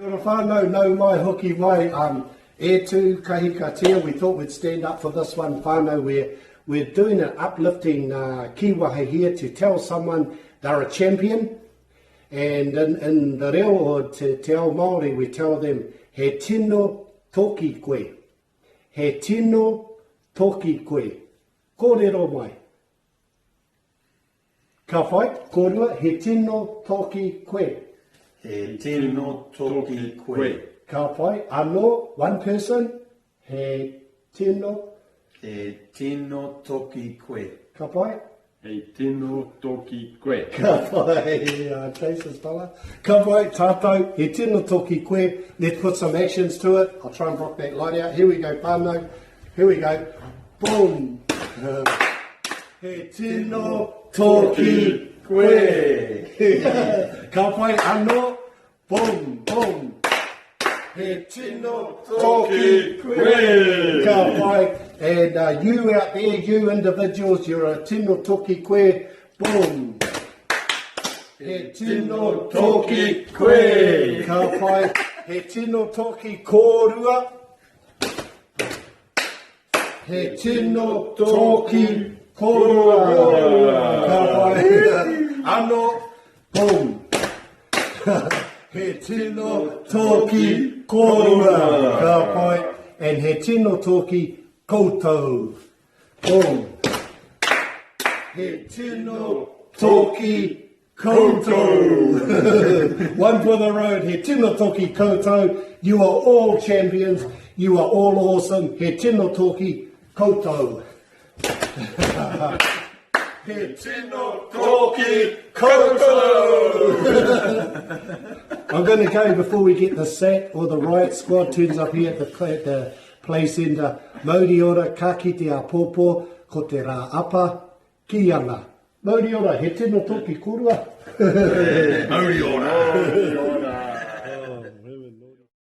Whānau no mai hoki mai e tū kahika tia. We thought we'd stand up for this one. Whānau, we're doing an uplifting Kiiwaha here to tell someone they're a champion. And in the reo or te ao Māori, we tell them he tino toki koe. He tino toki koe. Kōrero mai. Ka whai, kōrua, he tino toki koe. He tino toki koe. Ka whai, anō, one person, he tino. He tino toki koe. Ka whai. He tino toki koe. Ka whai, Jason's fella. Ka whai, tātou, he tino toki koe. Let's put some actions to it. I'll try and rock that light out. Here we go, whānau. Here we go. Boom. He tino toki koe. Ka whai, anō. Boom, boom. He tino toki koe. Ka whai. And you out there, you individuals, you're a tino toki koe. Boom. He tino toki koe. Ka whai. He tino toki kōrua. He tino toki kōrua. Ka whai. Anō. Boom. He tino toki kōrua. Ka whai. And he tino toki KOUTOU. Boom. He tino toki KOUTOU. One for the road. He tino toki KOUTOU. You are all champions. You are all awesome. He tino toki KOUTOU. He tino toki KOUTOU. I'm going to go before we get the SAT or the riot squad turns up here at the play centre. Mauri ora, ka kite a pōpō, ko te rā apa, Kiianga. Mauri ora, he tino toki kōrua. Mauri ora.